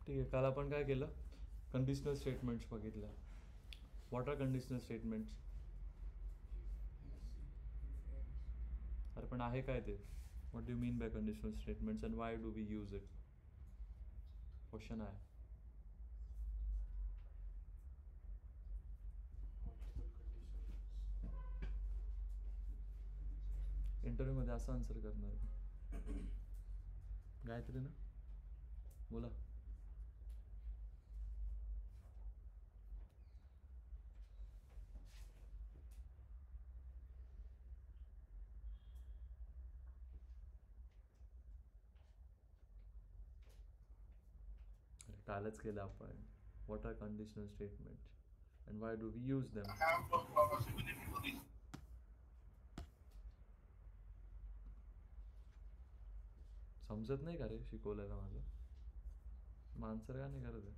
ठीक आहे. काल आपण काय केलं? कंडिशनल स्टेटमेंट्स बघितलं. What are conditional statements? अरे पण आहे काय ते? What do mean by conditional statements and why do we use it? Question आहे. इंटरव्ह्यूमध्ये असं आन्सर करणार गायत्री ना? बोला. कालच केलं आपण. What are conditional statement and why do we use them? समजत नाही का रे शिकवलेलं माझं? मग आन्सर का नाही करत आहे?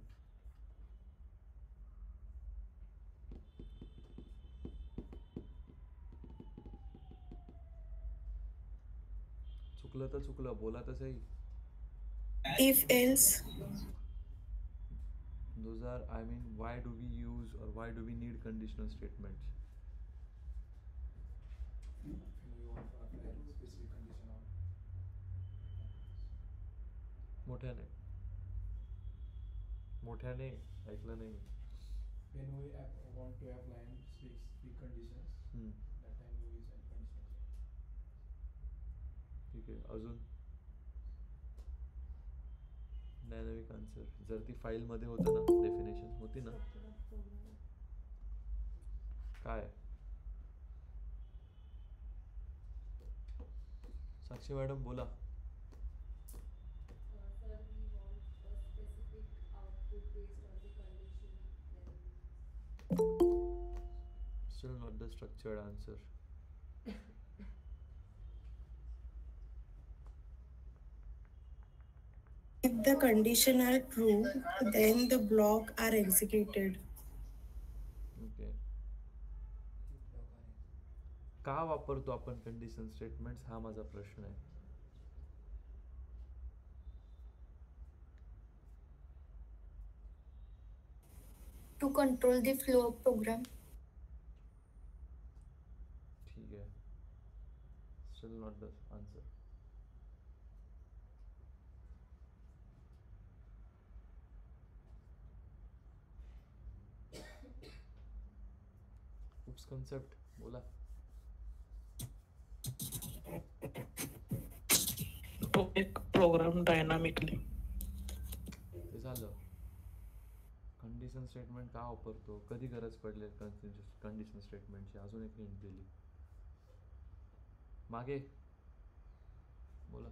चुकलं तर चुकलं, बोला तर सही. If else. Those are, I mean, why do we use or why do we need conditional statements? When we want to apply specific condition on. मोठ्याने मोठ्याने ऐकलं नाही. When we want to apply specific conditions, that time we use conditional. ठीक आहे. अजून dynamic answer. जर ती फाईलमध्ये होतं ना, डेफिनेशन होती ना, काय? साक्षी मॅडम बोला. Sir, we want a specific output based on the condition. Still not the structured answer. If the condition are true, then the block are executed. Okay. का वापरतो आपण कंडिशन स्टेटमेंट्स हा माझा प्रश्न आहे. To control the flow of program. ठीक आहे. Still not the answer. Oops concept बोला. To make program dynamically. ते झालं. कंडिशन स्टेटमेंट का वापरतो, कधी गरज पडले कंडिशन स्टेटमेंटची, अजून एक हिंट दिली. मागे बोला.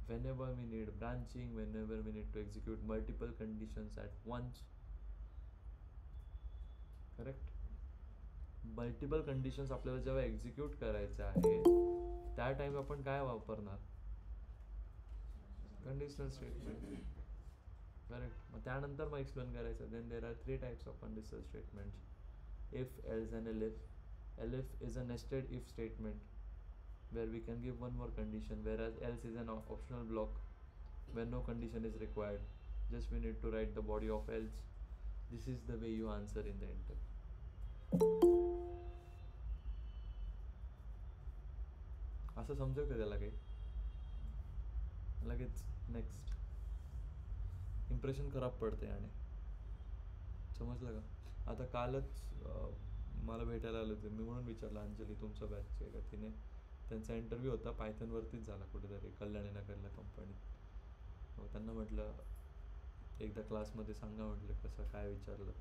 Whenever we need branching, whenever we need to execute multiple conditions at once. Correct. Multiple conditions आपल्याला जेव्हा एक्झिक्यूट करायचं आहे त्या टाइम आपण काय वापरणार? Conditional statement. करेक्ट. मग त्यानंतर मग एक्सप्लेन करायचं. Then there are 3 types of conditional statements. If, else and elif. Elif is a nested if statement where we can give one more condition, whereas else is an optional block where no condition is required. Just we need to write the body of else. This is the way you answer in the interview. असं समजेल का त्याला काही? लगेच next. Impression खराब पडते आणि समजलं का? आता कालच मला भेटायला आले होते मी, म्हणून विचारलं अंजली तुमचं बॅचचे का. तिने त्यांचा इंटरव्ह्यू होता पायथनवरतीच झाला कुठेतरी कल्याणीनगरला कंपनीत. मग त्यांना म्हटलं एकदा क्लासमध्ये सांगा म्हटलं कसं काय विचारलं.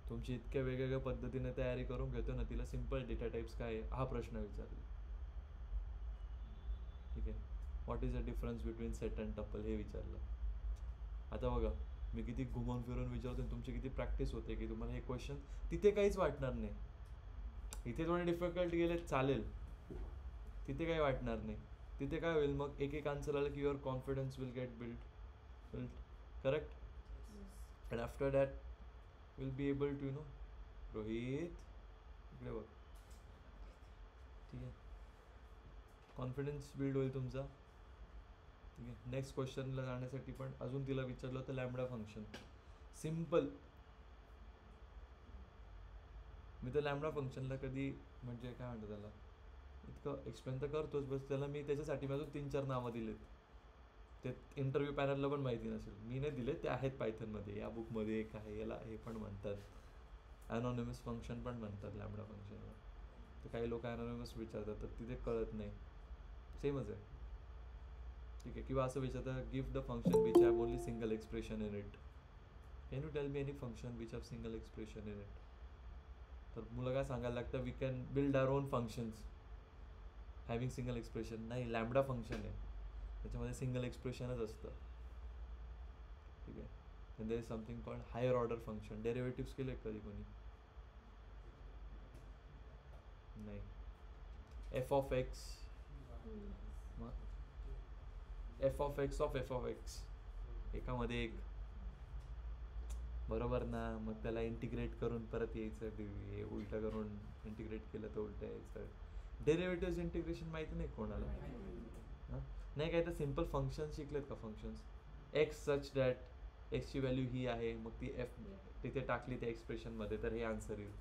तुमची इतक्या वेगवेगळ्या पद्धतीने तयारी करून घेतो ना, तिला सिम्पल डेटा टाइप्स काय हा प्रश्न विचारला. ठीक आहे. What is the difference between set and tuple हे विचारलं. आता बघा मी किती घुमवून फिरून विचारतो आणि तुमची किती प्रॅक्टिस होते की तुम्हाला हे क्वेश्चन तिथे काहीच वाटणार नाही. इथे थोडे डिफिकल्ट गेले चालेल, तिथे काही वाटणार नाही. तिथे काय होईल मग एक एक आन्सर आलं की your confidence will get build. Correct. And after that will be able to know. Rohit इकडे बघ. ठीक आहे. कॉन्फिडन्स बिल्ड होईल तुमचा. ठीक आहे. नेक्स्ट क्वेश्चनला जाण्यासाठी पण अजून तिला विचारलं होतं लॅम्बडा फंक्शन. सिम्पल. मी तर लॅम्बडा फंक्शनला कधी म्हणजे काय म्हणतात त्याला इतकं एक्सप्लेन तर करतोच, बस त्याला मी त्याच्यासाठी मी अजून 3-4 नावं दिलेत. ते इंटरव्ह्यू पॅनलला पण माहिती नसेल, मी नाही दिले, ते आहेत पायथनमध्ये. या बुकमध्ये एक आहे, याला हे पण म्हणतात ॲनॉनिमस फंक्शन पण म्हणतात लॅम्बडा फंक्शनला. तर काही लोक ॲनॉनिमस विचारतात तर तिथे कळत नाही, सेमच आहे. ठीक आहे. किंवा असं विचारतात give the function which have only single expression in it. Can you tell me any function which have single expression in it. तर मुलं काय सांगायला लागतं we can build our own functions having single expression. नाही, lambda function आहे, त्याच्यामध्ये single एक्सप्रेशनच असतं. ठीक आहे. And there is something called higher order function. Derivatives केले कधी कोणी? नाही. F of X, F of X of F of x, एकामध्ये एक, बरोबर ना. मग त्याला इंटिग्रेट करून परत यायचं, उलटं करून इंटिग्रेट केलं तर उलटं यायचं. डेरिव्हेटिव्ह इंटिग्रेशन माहिती नाही कोणाला? हां, नाही. काय तर सिम्पल फंक्शन शिकलेत का? फंक्शन्स एक्स सच डॅट एक्सची व्हॅल्यू ही आहे, मग ती एफ तिथे टाकली त्या एक्सप्रेशनमध्ये तर हे आन्सर येईल.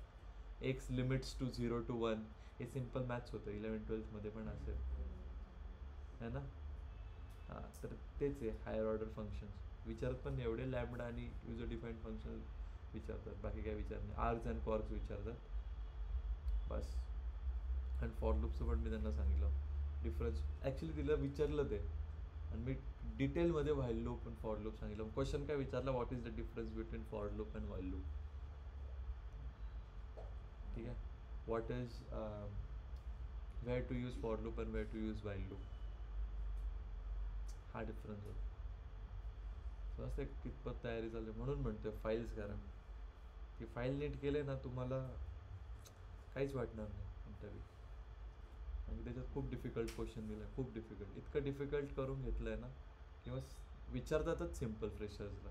एक्स लिमिट्स टू 0 to 1, हे सिम्पल मॅथ्स होतं 11-12मध्ये पण असेल है ना. हां, तर तेच आहे हायर ऑर्डर फंक्शन्स. विचारत पण नाही एवढे लॅम्बडा आणि युजर डिफाईन्ड फंक्शन विचारतात, बाकी काय विचार नाही. आर्ग्स अँड कॉर्ग्स विचारतात बस. आणि फॉर लूपचं पण मी त्यांना सांगितलं डिफरन्स. ॲक्च्युली तिला विचारलं ते, आणि मी डिटेलमध्ये व्हाईल लूप आणि फॉर लूप सांगितलं. क्वेश्चन काय विचारला, what is the difference between for loop and while loop. ठीक आहे. What is where to use for loop and where to use while loop, हा डिफरन्स होता. असं कितपत तयारी चालली म्हणून म्हणतोय फाईल्स करा. ती फाईल नीट केले ना तुम्हाला काहीच वाटणार नाही इंटरव्ह्यू. आणि त्याच्यात खूप डिफिकल्ट क्वेश्चन दिलं आहे, खूप डिफिकल्ट. इतकं डिफिकल्ट करून घेतलं आहे ना किंवा विचारतातच सिम्पल फ्रेशर्सला.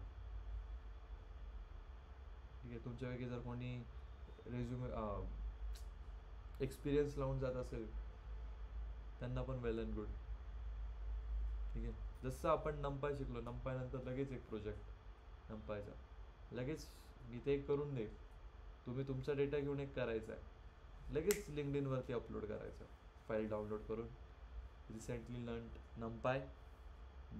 ठीक आहे. तुमच्यापैकी जर कोणी रेझ्युमे एक्सपिरियन्स लावून जात असेल त्यांना पण वेल अँड गुड. ठीक आहे. जसं आपण नंपाय शिकलो, नंपायनंतर लगेच एक प्रोजेक्ट नंपायचा, लगेच इथे एक करून दे, तुम्ही तुमचा डेटा घेऊन एक करायचा आहे, लगेच लिंक्डइनवरती अपलोड करायचा फाईल डाउनलोड करून. Recently learn NumPy,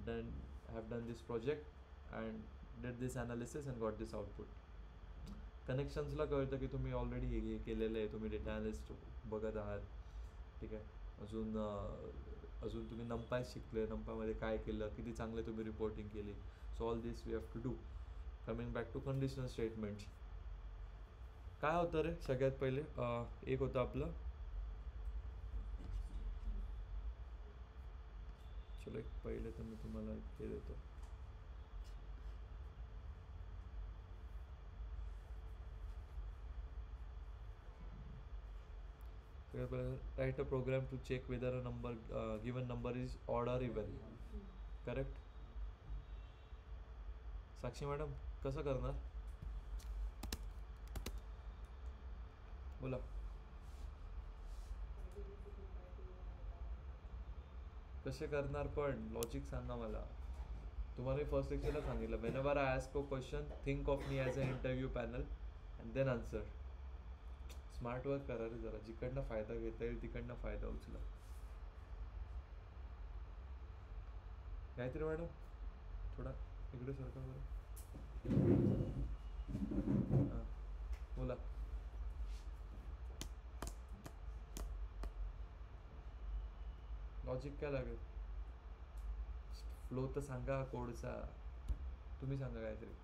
done have done this project and did this analysis and got this output. कनेक्शन्सला कळतं की तुम्ही ऑलरेडी हे केलेलं आहे, तुम्ही डेटा ॲनालिस्ट बघत आहात. ठीक आहे. अजून तुम्ही नंपाय शिकले, नंपामध्ये काय केलं, किती चांगले तुम्ही रिपोर्टिंग केली. So all this we have to do. Coming back to conditional statements. काय होतं रे सगळ्यात पहिले, एक होतं आपलं, चलो एक पहिले तर मी तुम्हाला हे देतो. Write a program to check whether a number given number is odd or even. Correct. Sakshi madam कसं करणार, बोला. कसे करणार पण लॉजिक सांगा मला. तुम्हाला मी फर्स्ट लेक्चरला सांगितलं, whenever I ask a question think of me as a interview panel and then answer. Smart work करा रे जरा, जिकडनं फायदा घेता येईल तिकडनं फायदा उचला. गायत्री मॅडम थोडा इकडे सरका बरं. हां बोला. लॉजिक काय लागेल, फ्लो तर सांगा कोडचा, तुम्ही सांगा काहीतरी.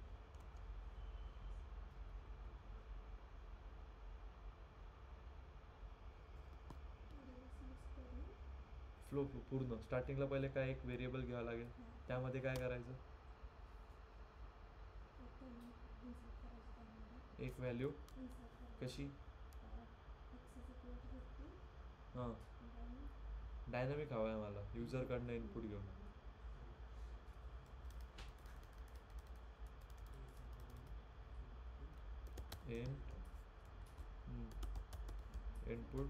फ्लो पूर्ण स्टार्टिंगला पहिले काय एक व्हेरिएबल घ्यावं लागेल, त्यामध्ये काय करायचं, एक व्हॅल्यू कशी. हां डायनॅमिक हवा आहे मला, युजरकडनं इनपुट घेऊन. Input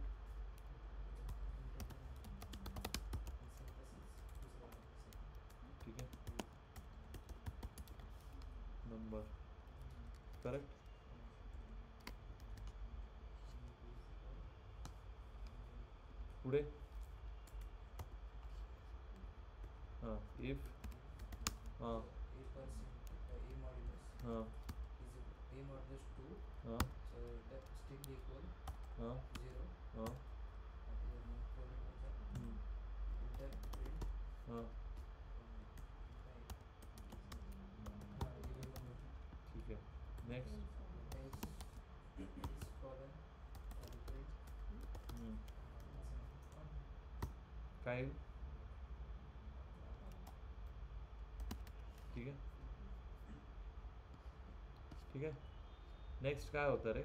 correct. पुढे हां इफ हां A modulus हां is A modulus 2, हां so that still equal हां 0. हां Interprint हां ठीक आहे. नेक्स्ट is colon print काय येईल? ठीक आहे ठीक आहे. नेक्स्ट काय होतं रे?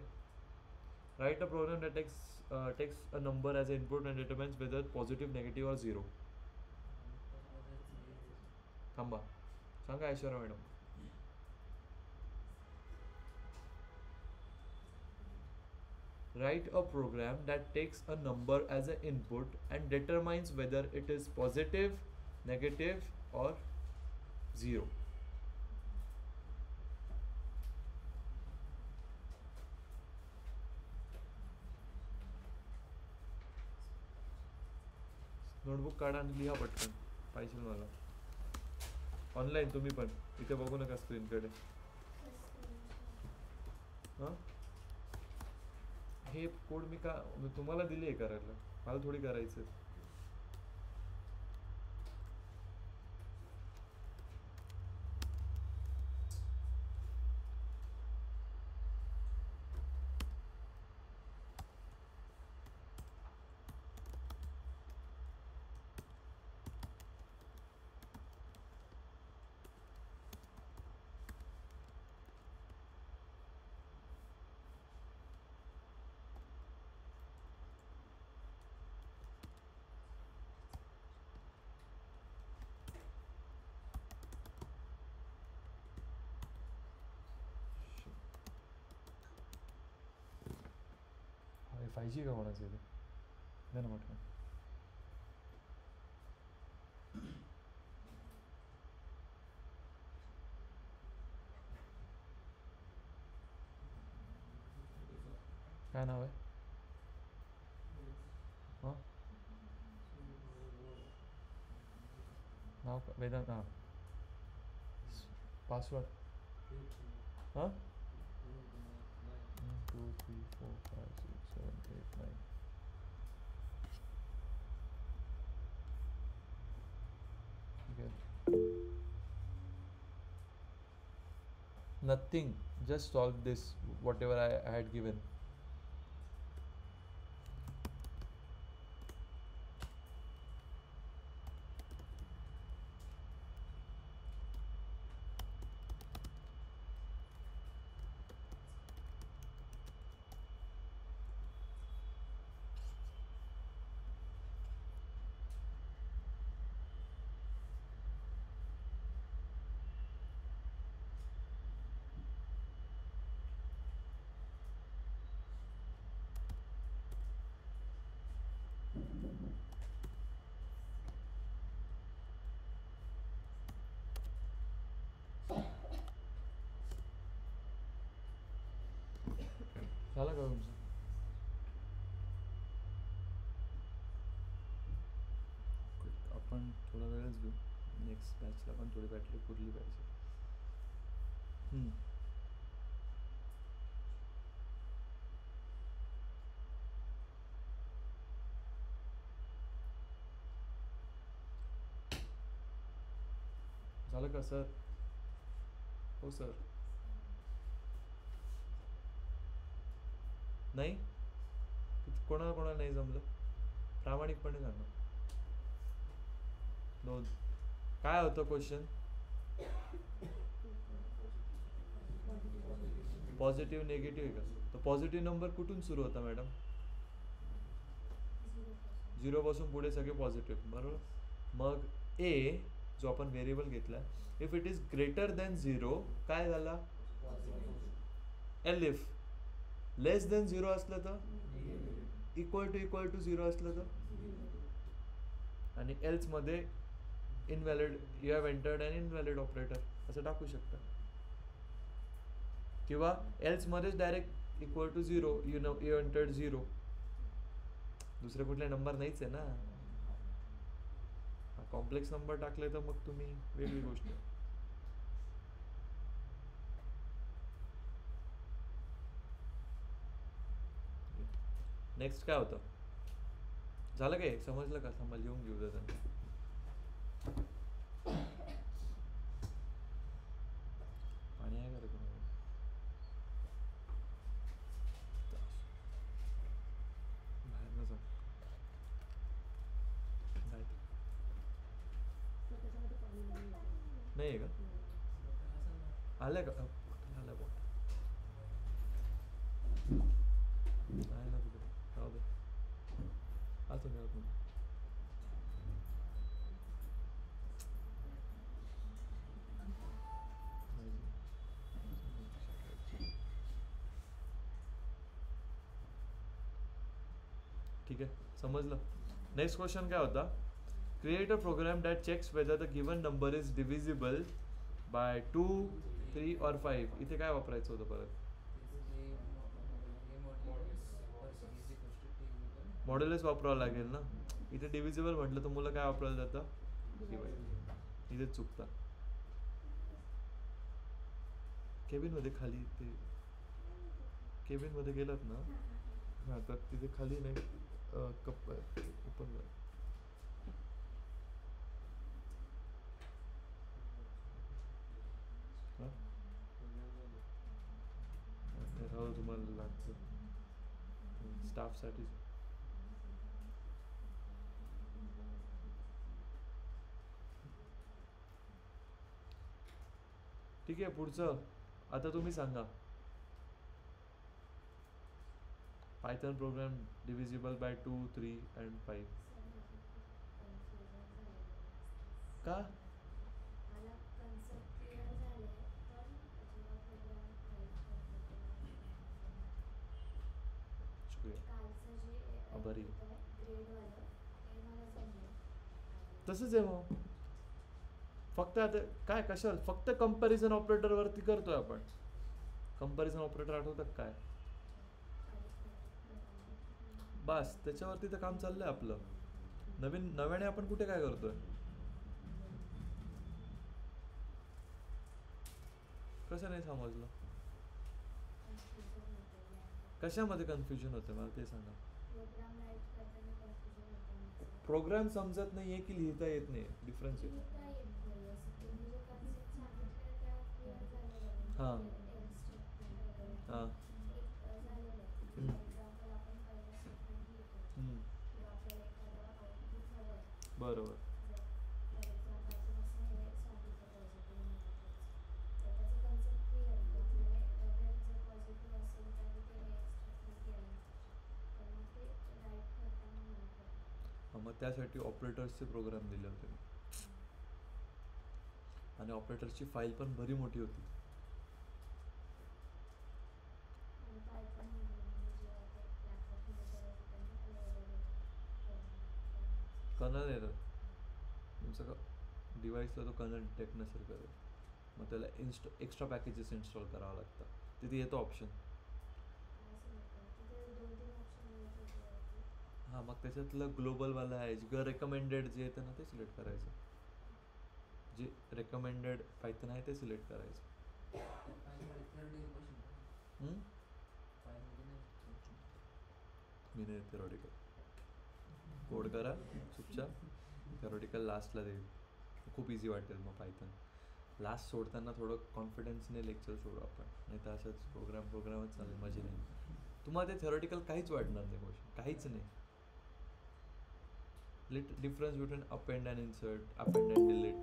Write a program that takes a number as an input and determines whether positive, negative or zero. थांबा सांगा Aishwarya madam. Write a program that takes a number as an input and determines whether it is positive, negative or zero. Notebook काढा आणि लिहा पटकन पाहिजे मला. Online तुम्ही पण इथे बघू नका स्क्रीनकडे. हां हे कोड मी तुम्हाला दिली आहे करायला, मला थोडी करायचं. पाहिजे का कोणाचं इथे द्या ना म्हटलं. काय नाव आहे? हां नाव वेदांत. हां पासवर्ड हां 1 2 3 4 5 6 7 8 9. Okay. Nothing, just solve this whatever I had given. झालं का तुमचं? आपण थोडा वेळच घेऊ. नेक्स्ट बॅचला पण थोडी बॅटरी पुरली पाहिजे. झालं का सर? हो सर. नाही कोणाला कोणाला नाही जमलं प्रामाणिकपणे सांगा. दोन काय होतं क्वेश्चन? पॉझिटिव्ह निगेटिव्ह आहे का? तर पॉझिटिव्ह नंबर कुठून सुरू होता मॅडम? 0 पासून पुढे सगळे पॉझिटिव्ह बरोबर. मग ए जो आपण व्हेरिएबल घेतला if it is greater than 0 काय झाला? एल इफ लेस देन 0 असलं तर इक्वल टू 0 असलं तर आणि एल्स मध्ये invalid you have entered and invalid operator असं टाकू शकता. किंवा एल्समध्येच direct equal to 0 you entered 0. दुसरे कुठले नंबर नाहीच आहे ना. कॉम्प्लेक्स नंबर टाकले तर मग तुम्ही वेगळी गोष्ट आहे. नेक्स्ट काय होतं? झालं काय? समजलं का? समज लिहून घेऊ द्या त्यांना. पाणी आहे का रे कोणाला? बाहेर न जा. नाही आहे का? आलंय का? आलं बघ. आहे ना तिकडे. राहू दे. असं करत नाही. ठीक आहे, समजलं. नेक्स्ट क्वेश्चन काय होता? Create a program that checks whether the given number is divisible by 2, 3 or 5. इथे काय वापरायचं होतं परत? मॉड्युलस वापरावं लागेल ना. इथे डिव्हिजिबल म्हटलं तर मुलं काय वापरायला जातं? इथेच चुकता. केबिनमध्ये खाली ते केबिनमध्ये गेलात ना, हां, तर तिथे खाली नाही कप ओपन कर. राहू, तुम्हाला लागतं स्टाफसाठी. ठीक आहे, पुढचं आता तुम्ही सांगा. Python program divisible by 2, 3 and 5. का? मला कन्सेप्ट क्लिअर झाले, पण जेव्हा प्रोग्राम राईट करतो शुक्रिया. कालचं जे आभारी. ग्रेडवालं ते मला जमलं. तसंच आहे मग. फक्त आता काय कशावर? फक्त कंपॅरिझन ऑपरेटर वरती करतोय आपण. कंपॅरिझन ऑपरेटर आठवतात काय? बस त्याच्यावरती तर काम चाललंय आपलं. नव्याने आपण कुठे काय करतोय? कसं नाही समजलं? कशामध्ये कन्फ्युजन होतं मला ते सांगा. प्रोग्राम राईट करताना कन्फ्युजन होतं. प्रोग्राम समजत नाहीये की लिहिता येत नाही? डिफरन्स आहे. लिहिता येत नाही असं तुम्ही जे कन्सेप्ट सांगितलं त्या क्लिअर झालेलं. हां. हां. एक झालेलं आहे. एक्झाम्पल आपण पहिल्या स्टेटमेंट लिहितो किंवा आपल्याला एखादा आउटपुट हवं आहे. बरोबर. जर फॉर एक्झाम्पल आपण असं हे सांगितलं पॉझिटिव्ह निगेटिव्ह, तर त्याचं कन्सेप्ट क्लिअर आहे. आपल्याला वेदर जर पॉझिटिव्ह असेल तर ते एक्स्ट्रा केलं तर मग ते राईट करताना मला कळलं. मग त्यासाठी ऑपरेटर्सचे प्रोग्राम दिले होते. आणि ऑपरेटर्सची फाईल पण बरी मोठी होती. आणि पायथन म्हणजे जेव्हा ते लॅपटॉपमध्ये करायचं त्यांनी कर्नल एरर. तुमचं का डिव्हाइसला तो कर्नल डिटेक्ट नसेल करेल, मग त्याला एक्स्ट्रा पॅकेजेस इन्स्टॉल करावं लागतं. तिथे येतो ऑप्शन. हां, मग त्याच्यातलं ग्लोबलवाला आहे जे रेकमेंडेड जे येतं ना ते सिलेक्ट करायचं. जे रेकमेंडेड पायथन आहे ते सिलेक्ट करायचं. मी नाही थेरॉटिकल. कोड करा चुपचाप. थेरॉटिकल लास्टला देईल. खूप इझी वाटेल मग पायथन. लास्ट सोडताना थोडं कॉन्फिडन्सने लेक्चर सोडू आपण, नाही तर असंच प्रोग्रामच चालेल, मजा नाही. तुम्हाला ते थेरॉटिकल काहीच वाटणार नाही गोष्ट, काहीच नाही. Difference between append and insert, append and delete,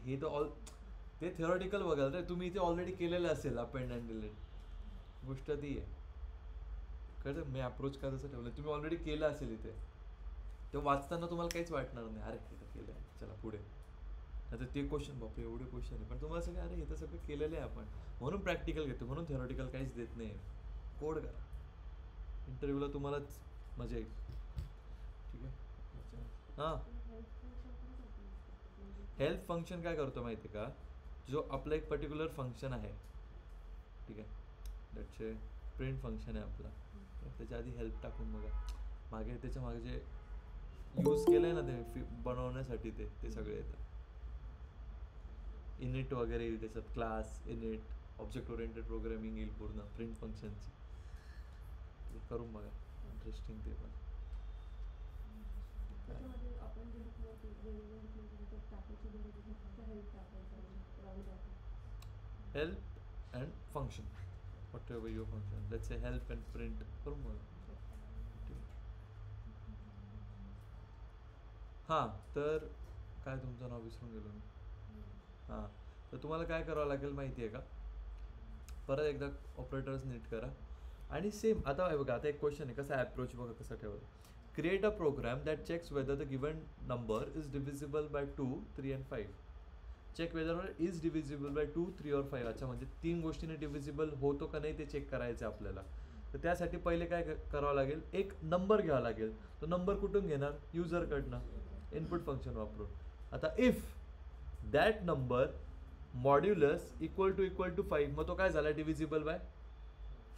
हे तर ते थेरॉटिकल बघाल रे तुम्ही. इथे ऑलरेडी केलेलं असेल अपेंड अँड डिलीट. गोष्ट ती आहे. कळतं? मी अप्रोच का तसं ठेवलं, तुम्ही ऑलरेडी केलं असेल इथे. तेव्हा वाचताना तुम्हाला काहीच वाटणार नाही, अरे हे तर केलं आहे, चला पुढे. आता ते क्वेश्चन, बापरे एवढे क्वेश्चन आहे, पण तुम्हाला सगळं अरे हे तर सगळं केलेलं आहे आपण, म्हणून प्रॅक्टिकल घेतो, म्हणून थेरॉटिकल काहीच देत नाही. कोड करा, इंटरव्ह्यूला तुम्हालाच मजा येईल. ठीक आहे. हां, हेल्प फंक्शन काय करतो माहिती आहे का? जो आपलं एक पर्टिक्युलर फंक्शन आहे ठीक आहे. त्याचे प्रिंट फंक्शन आहे आपला, त्याच्या आधी हेल्प टाकून बघा. मागे त्याच्या मागे जे यूज केलंय ना ते बनवण्यासाठी ते सगळे येतं. इनिट वगैरे येईल त्याच्यात, class init object oriented programming येईल पूर्ण प्रिंट फंक्शनची. करून बघा, इंटरेस्टिंग ते पण. Help and function, what ever your function, let's say help and print करून बघा. हां, तर काय तुमचं नाव विसरून गेलो मी. हां, तर तुम्हाला काय करावं लागेल माहिती आहे का, परत एकदा ऑपरेटर्स नीट करा आणि सेम आता आहे बघा. आता एक क्वेश्चन आहे, कसा अप्रोच बघा कसं ठेवलं. Create a program that checks whether the given number is divisible by 2, 3 and 5. Check whether is divisible by 2, 3 or 5. अच्छा, म्हणजे 3 गोष्टीने डिव्हिजिबल होतो का नाही ते चेक करायचं आपल्याला. तर त्यासाठी पहिले काय करावं लागेल, एक नंबर घ्यावा लागेल. तो नंबर कुठून घेणार, युजरकडनं, इनपुट फंक्शन वापरून. आता if that number modulus equal to 5, मग तो काय झाला, divisible by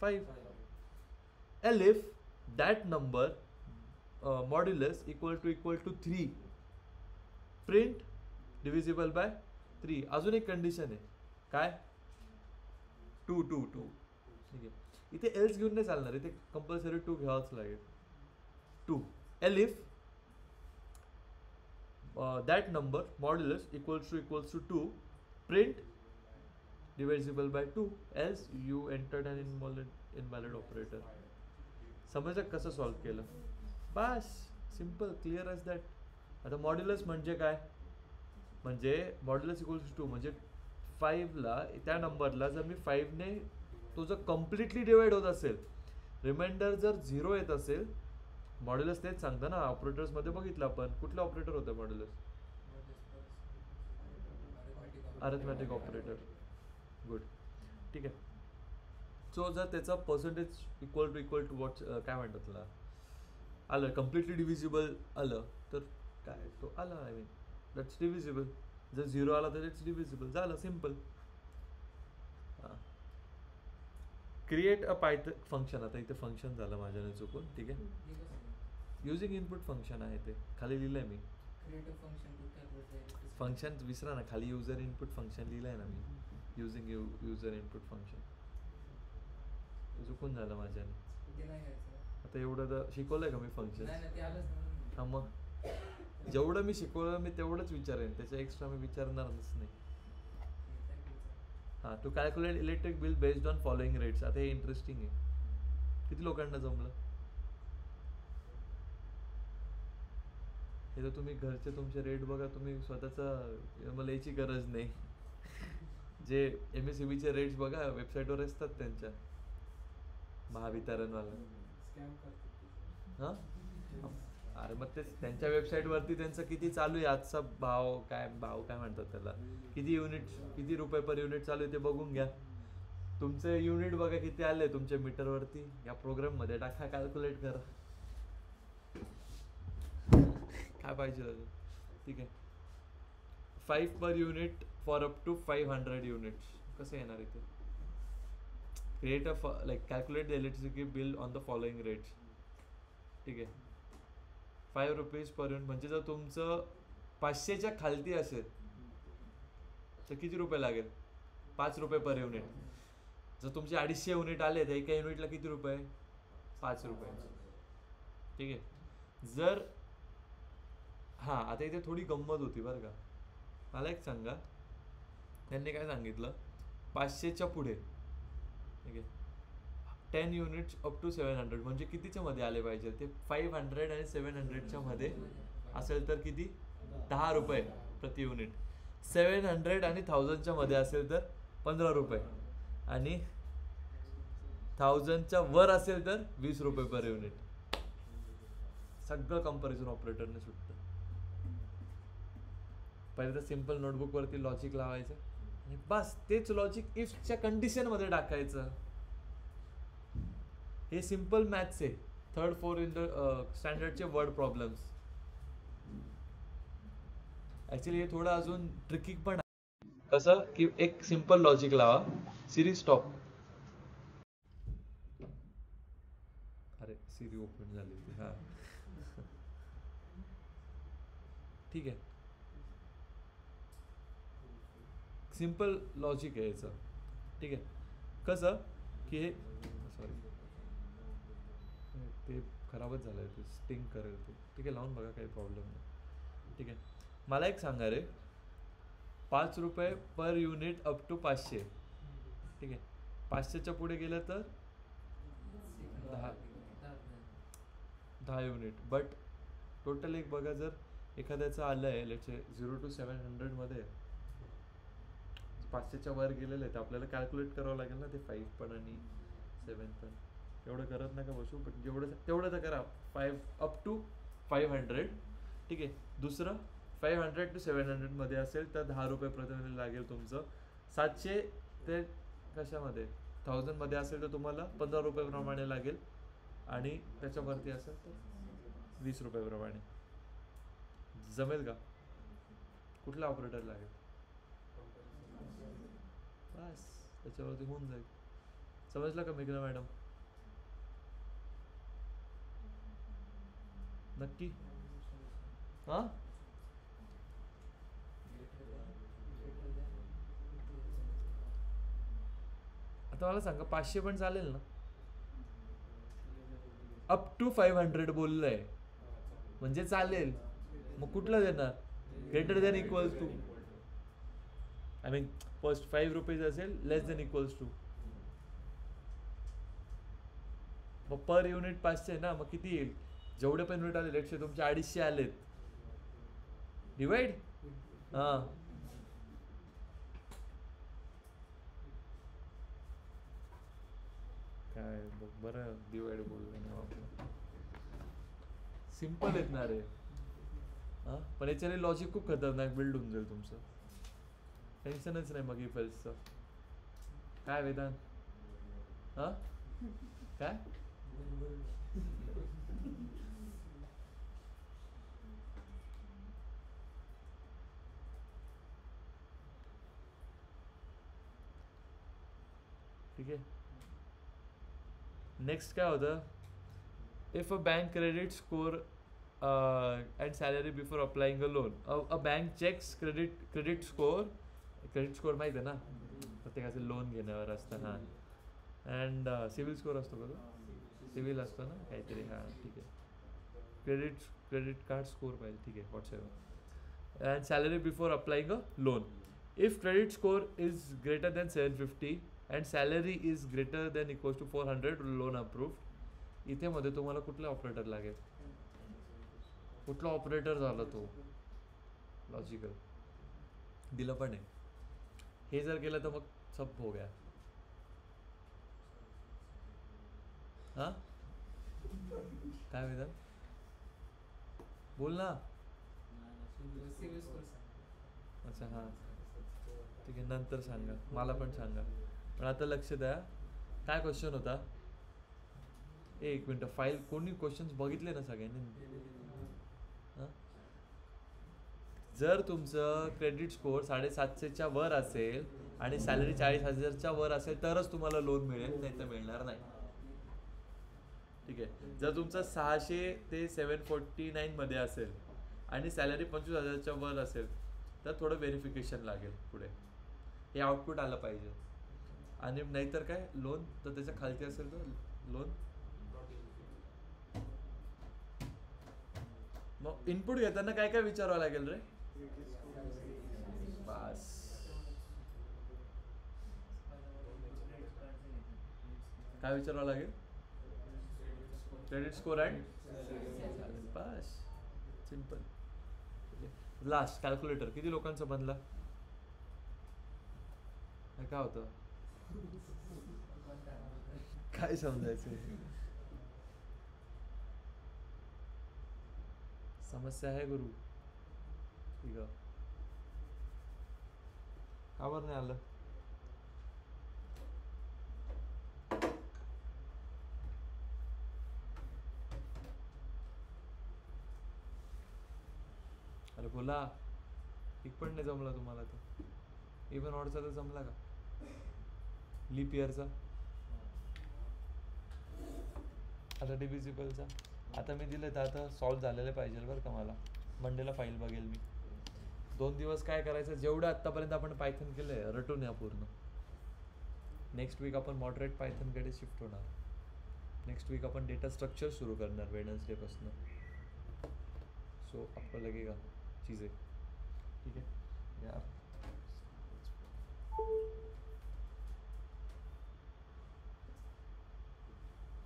5. Elif that number modulus equal to 3, print divisible by 3. अजून एक कंडिशन आहे, काय, 2. ठीक आहे, इथे एल्स घेऊन नाही चालणार, इथे कंपल्सरी 2 घ्यावाच लागेल. 2 L if that number modulus equals to 2, print divisible by 2, else you entered an invalid operator. समजलं कसं सॉल्व्ह केलं, बस सिम्पल, क्लिअर एज दॅट. आता मॉड्युलस म्हणजे काय, म्हणजे मॉड्युलस इक्वल्स टू 2 म्हणजे 5ला, त्या नंबरला जर मी 5ने तो जर कम्प्लिटली डिवाइड होत असेल, रिमाइंडर जर 0 येत असेल, मॉड्युलस तेच सांगतं ना. ऑपरेटर्समध्ये बघितलं आपण, कुठलं ऑपरेटर होतं मॉड्युलस, अरिथमॅटिक ऑपरेटर. गुड, ठीक आहे. सो जर त्याचा पर्सेंटेज इक्वल टू वॉट काय म्हणतात त्याला आलं, कम्प्लिटली डिव्हिजिबल आलं, तर काय तो आला, आय मीन दॅट्स डिव्हिजिबल. जर 0 आला तर इट्स डिव्हिजिबल, झालं simple. Create a Python function, आता इथे फंक्शन झालं माझ्याने चुकून, ठीक आहे. युजिंग इनपुट फंक्शन आहे ते, खाली लिहिलंय मी. फंक्शन विसरा ना, खाली युजर इनपुट फंक्शन लिहिलंय ना मी, युजिंग युजर इनपुट फंक्शन. चुकून झालं माझ्याने. आता एवढं तर शिकवलंय का मी फंक्शन. हां, मग जेवढं मी शिकवलं मी तेवढंच विचारेन, त्याच्या एक्स्ट्रा मी विचारणारच नाही. हां, to calculate electric bill based on following rates. आता हे इंटरेस्टिंग आहे, किती लोकांना जमलं हे तर. तुम्ही घरचे तुमचे रेट बघा, तुम्ही स्वतःचा मला याची गरज नाही. जे MSEBचे रेट्स बघा, वेबसाईटवर असतात त्यांच्या, महावितरणवाला. हां, अरे मग तेच त्यांच्या वेबसाईटवरती त्यांचं किती चालू आहे आजचा भाव काय म्हणतात त्याला, किती युनिट, किती रुपये पर युनिट चालू आहे ते बघून घ्या. तुमचे युनिट बघा किती आले तुमच्या मीटरवरती, या प्रोग्राममध्ये टाका, कॅल्क्युलेट करा काय पाहिजे. ठीक आहे, 5 per unit for up to 500 units. कसं येणार इथे, create a calculate the electricity bill on the following rates. ठीक आहे, 5 रुपीज पर युनिट, म्हणजे जर तुमचं 500च्या खालती असेल तर किती रुपये लागेल, 5 रुपये पर युनिट. जर तुमचे 250 युनिट आले तर एका युनिटला किती रुपये, 5 रुपये. ठीक आहे. जर हां, आता इथे थोडी गंमत होती बरं का. मला एक सांगा, त्यांनी काय सांगितलं, 500च्या पुढे, ठीक आहे, 10 युनिट्स अप टू 700, म्हणजे कितीच्या मध्ये आले पाहिजे ते, 500 आणि 700च्या मध्ये असेल तर किती, 10 रुपये प्रति युनिट. 700 आणि 1000च्या मध्ये असेल तर 15 रुपये, आणि 1000च्या वर असेल तर 20 रुपये पर युनिट. सगळं कंपॅरिझन ऑपरेटरने सुटतं. पहिले तर सिम्पल नोटबुक वरती लॉजिक लावायचं आणि बस तेच लॉजिक इफच्या कंडिशन मध्ये टाकायचं. हे सिम्पल मॅथ्स आहे, 3rd, 4th इन द स्टँडर्डचे वर्ड प्रॉब्लेम्स. ऍक्च्युली हे थोडं अजून ट्रिकी पण आहे. कसं की एक सिम्पल लॉजिक लावा, सिरीज स्टॉप, सिरी ओपन झाली होती. हां ठीक आहे. सिम्पल लॉजिक आहे याचं. ठीक आहे. कसं की हे सॉरी ते खराबच झालं आहे, ते स्टिंग करेल ते. ठीक आहे, लावून बघा, काही प्रॉब्लेम नाही. ठीक आहे. मला एक सांगा रे, 5 रुपये पर युनिट अप टू 500. ठीक आहे. 500च्या पुढे गेलं तर 10 युनिट. बट टोटल एक बघा, जर एखाद्याचं आलं आहे लेट्स से 0 to 700 मध्ये 500च्या वर गेलेलं आहे, तर आपल्याला कॅल्क्युलेट करावं लागेल ना ते 5 पण आणि 7 पण. एवढं करत नका बसू, पण जेवढं तेवढं तर करा. 5 अप टू 500. ठीक आहे. दुसरं 500 to 700 मध्ये असेल तर 10 रुपये प्रति युनिट लागेल तुमचं. 700 ते कशामध्ये 1000 मध्ये असेल तर तुम्हाला 15 रुपये प्रमाणे लागेल, आणि त्याच्यावरती असेल तर 20 रुपये प्रमाणे. जमेल का? कुठला ऑपरेटर लागेल? बस त्याच्यावरती होऊन जाईल. समजलं का मेघना मॅडम? नक्की? हां आता मला सांगा, 500 पण चालेल ना? अप टू 500 बोललंय म्हणजे चालेल. मग कुठलं देणार? Greater than equals to, I mean first 5 rupees असेल लेस दॅन इक्वल्स टू. मग पर युनिट 500 ना, मग किती येईल? जेवढे पण युनिट आले, लेट्स से तुमचे 250 आलेत, डिवाइड. हां काय बरं डिवाइड बोललं. सिम्पल आहेत ना रे. हां पण याच्याने लॉजिक खूप खतरनाक बिल्ड होऊन जाईल तुमचं. टेन्शनच नाही मग इफ एल्सचं. काय वेदांत? हां काय? ठीक आहे. नेक्स्ट काय होतं? If a bank credit score and salary before applying a loan. A bank checks credit score. Credit score माहिती आहे ना, प्रत्येकाचे लोन घेण्यावर असतं. हां अँड सिविल स्कोर असतो का? तो सिविल असतो ना काहीतरी. हां ठीक आहे. क्रेडिट कार्ड स्कोर पाहिजे. ठीक आहे, whatsoever. And salary before applying a loan. If credit score is greater than 750 and salary is greater than equals to 400, loan approved. इथे मध्ये तुम्हाला कुठला ऑपरेटर लागेल? कुठला ऑपरेटर झाला तो? लॉजिकल दिलं पण आहे. हे जर केलं तर मग सब हो गया. हां काय वेदा बोल ना. अच्छा हां ठीक आहे, नंतर सांगा, मला पण सांगा. पण आता लक्ष द्या. काय क्वेश्चन होता? एक मिनटं, फाईल कोणी क्वेश्चन्स बघितले ना सगळ्यांनी? जर तुमचं क्रेडिट स्कोअर 750च्या वर असेल आणि सॅलरी 40,000च्या वर असेल तरच तुम्हाला लोन मिळेल, नाही तर मिळणार नाही. ठीक आहे. जर तुमचं 600 ते 749 मध्ये असेल आणि सॅलरी 25,000च्या वर असेल तर थोडं व्हेरिफिकेशन लागेल पुढे. हे आउटपुट आलं पाहिजे. आणि नाहीतर काय, लोन तर त्याच्या खालती असेल तर लोन. मग इनपुट घेताना काय काय विचारावं लागेल रे? बस काय विचारावं लागेल? Credit score and bus simple. Last calculator किती लोकांचा बनला? काय होतं? काय समजायचं? समस्या आहे गुरु. ठीक आहे, का बरं नाही आलं? अरे बोला. एक पण नाही जमला तुम्हाला तर. इव्हन ऑडचा तर जमला का? लीप इयरचा आता डिव्हिजिबलचा आता मी दिलं तर आता सॉल्व झालेलं पाहिजे बरं का मला. मंडेला फाईल बघेल मी. 2 दिवस काय करायचं, जेवढं आत्तापर्यंत आपण पायथन केलं आहे रटून या पूर्ण. नेक्स्ट वीक आपण मॉडरेट पायथनकडे शिफ्ट होणार. नेक्स्ट वीक अपन डेटा स्ट्रक्चर शुरू करणार वेडनेसडे पासून. सो आपको लगेगा चीज़ें ठीक है यार.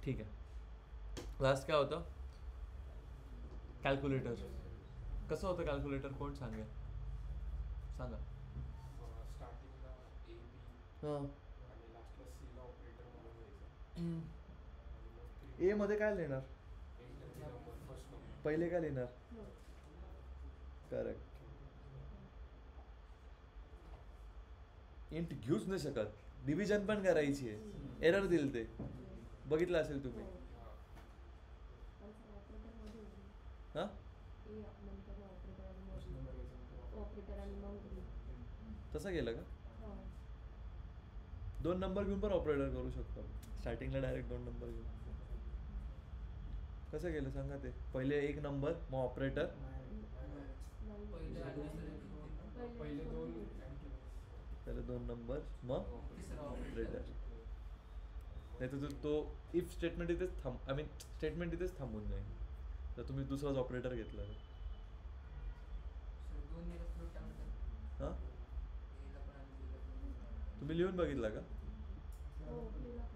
ठीक आहे. लास्ट काय होतं, कॅल्क्युलेटर. कसं होतं कॅल्क्युलेटर, कोण सांगेल, सांगा. स्टार्टिंगला ए बी हां आणि लास्टला सी ला ऑपरेटर म्हणून घ्यायचं. ए मध्ये काय लिहिणार, नंबर फर्स्ट नंबर पहिले काय लिहिणार. करेक्ट. इंट घेऊच नाही शकत, डिव्हिजन पण करायची आहे. एरर दिल ते बघितलं असेल तुम्ही. हां फर्स्ट नंबर घ्यायचं. तसं केलं का. 2 नंबर घेऊन पण ऑपरेटर करू शकतो. स्टार्टिंगला डायरेक्ट 2 नंबर घेऊन कसं केलं सांगा. ते पहिले 1 नंबर मग ऑपरेटर. पहिले 2 पहिले 2 नंबर मग ऑपरेटर. नाही तर तो इफ स्टेटमेंट इथेच आय मीन स्टेटमेंट इथेच थांबून जाईल तर तुम्ही दुसराच ऑपरेटर घेतला तर. हां तुम्ही लिहून बघितला का,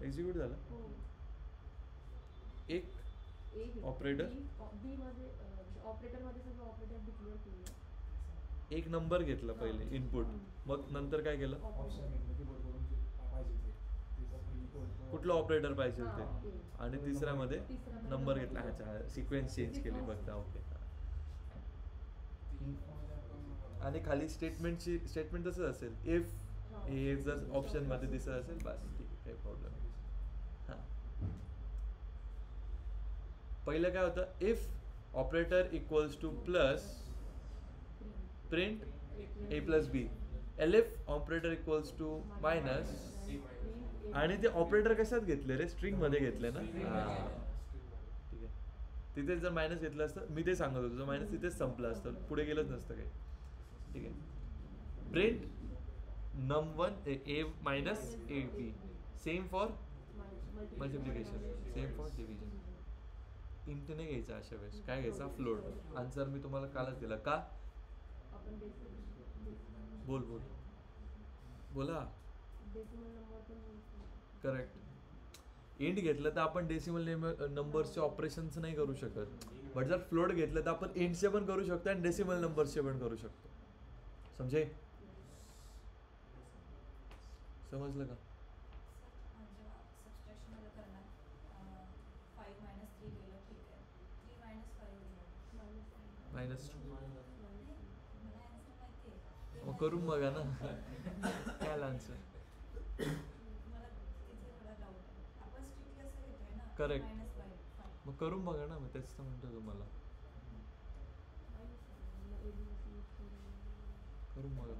एक्झिक्यूट झाला. एक ऑपरेटर एक नंबर घेतला पहिले इनपुट, मग नंतर काय केलं, ऑप्शन घेतलं की बरोबर पाहिजे ते त्याचा पहिली कोड कुठलं ऑपरेटर पाहिजे ते, आणि तिसऱ्यामध्ये नंबर घेतला. अच्छा सिक्वेन्स चेंज केली बघता. ओके. आणि खाली स्टेटमेंटची स्टेटमेंट तसंच असेल. इफ हे जर ऑप्शनमध्ये दिसत असेल बस ठीक आहे, काही प्रॉब्लेम नाही. हां पहिलं काय होतं, if operator equals to plus print A plus B. Elif operator equals to minus. आणि ते ऑपरेटर कशात घेतले रे, स्ट्रिंग मध्ये घेतले ना. हां ठीक आहे. तिथेच जर मायनस घेतलं असतं, मी ते सांगत होतो, मायनस तिथेच संपलं असतं, पुढे गेलंच नसतं काही. ठीक आहे. Print num1 a minus ab. Same for multiplication, same for division. Int नाही घ्यायचा अशा वेळेस, काय घ्यायचा फ्लोट. आन्सर मी तुम्हाला कालच दिला का. बोल बोल बोला. करेक्ट. इंट घेतलं तर आपण डेसिमल नंबर्सचे ऑपरेशन्स नाही करू शकत, बट जर फ्लोट घेतलं तर आपण इंटचे पण करू शकतो आणि डेसिमल नंबर्सचे पण करू शकतो. समजे, समजलं का. मायनस मग करून बघा ना काय आन्सर. करेक्ट. मग करून बघा ना, मग तेच तर म्हणतो तुम्हाला, करून बघा.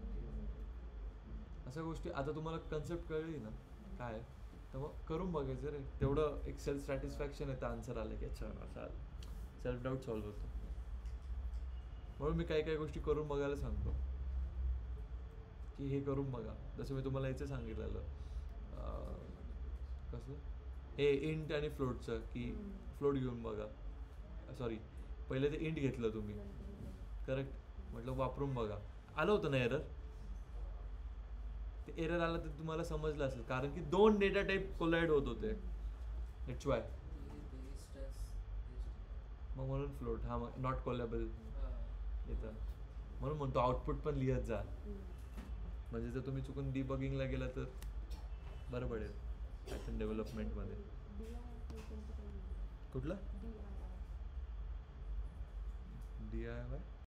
अशा गोष्टी आता तुम्हाला कन्सेप्ट कळली ना काय, तर मग करून बघायचं रे. तेवढं एक सेल्फ सॅटिस्फॅक्शन येतं आन्सर आलं की अच्छा असं आलं, सेल्फ डाऊट सॉल्व्ह होतो. म्हणून मी काही काही गोष्टी करून बघायला सांगतो की हे करून बघा. जसं मी तुम्हाला याचं सांगितलेलं कसं हे इंट आणि फ्लोटचं, की फ्लोट घेऊन बघा. सॉरी पहिले ते इंट घेतलं तुम्ही, करेक्ट, म्हटलं वापरून बघा. आलं होतं ना एरर. ते एरर आलं तर तुम्हाला समजलं असेल, कारण की 2 डेटा टाईप कोलाइड होत होते. It's Y. मग म्हणून फ्लोट. हा मग नॉट कोलेबल येतं, म्हणून म्हणतो आउटपुट पण लिहत जा. म्हणजे जर तुम्ही चुकून डिबगिंगला गेला तर बरं पडेल पॅटर्न डेव्हलपमेंटमध्ये. कुठलं DIY